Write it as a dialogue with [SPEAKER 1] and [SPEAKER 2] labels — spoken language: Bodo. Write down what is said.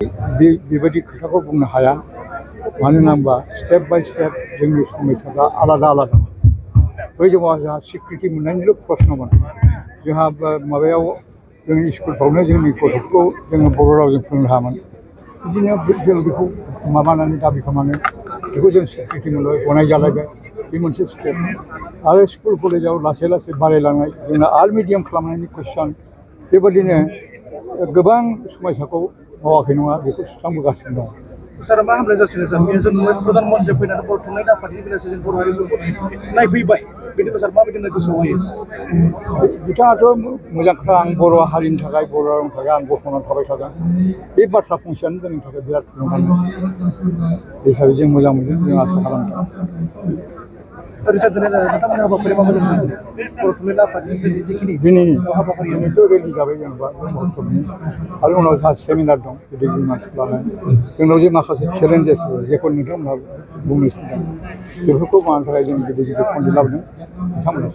[SPEAKER 1] बेबायदि खोथाखौ बुंनो हाया मानो होनोबा स्टेप बाय स्टेप जोंनि समयसाफ्रा आलादा आलादा बै समाव जोंहा सिक्रिटि मोननायनिल' प्रश्नमोन जोंहा माबायाव जोंनि स्कुलफ्रावनो जोंनि गथ'फोरखौ जोङो बर' रावजों फोरोंनो हायामोन बिदिनो जों बेखौ माबानानै दाबि खालामनानै बेखौ जों सिक्रिटि मोनबाय गनाय जालायबाय बे मोनसे स्टेप आरो स्कुल कलेजाव लासै लासै बारायलांनाय जोंना आल मिडियाम खालामनायनि कुइसन बेबादिनो गोबां समयसाखौ मावाखै नङा बेखौ सुस्रांबोगासिनो दं।
[SPEAKER 2] सारा मा हामलाय जासिनो सार बेयो जों प्रधान मन्त्रिया फैनानै बर' थुनलाइ आफादनि बेलासो जों बर' हारिफोरखौ नायफैबाय बेनिफ्राय सार माबायदि गोसोआव होयो
[SPEAKER 1] बिथाङाथ' मोजां खोथा आं बर' हारिनि थाखाय बर' रावनि थाखाय आं गसंनानै थाबाय थागोन बे बाथ्रा फंसेयानो जोंनि थाखाय बिराद थुलुंगानाय बे हिसाबै जों मोजां मोनगोन जों आसा खालामदों।
[SPEAKER 2] रिसार्च नोंथांमोननि हाबाफारि मा मोजां जादों बर' थुनलाइ आफादनि जिखिनि हाबाफारि
[SPEAKER 1] दिनैथ' रेडि जाबाय जेनेबा महोत्सबनि आरो उनाव जोंहा सेमिनार दं गिदिर गिदिर मानसिफोर लानाय जोंनाव जे माखासे चेलेन्जेस जेखौ नोंथांमोनहा बुंनो सानदों बेफोरखौ मानो थाखाय जों गिदिर गिदिर पन्डित लाबोदों बिथांमोनहा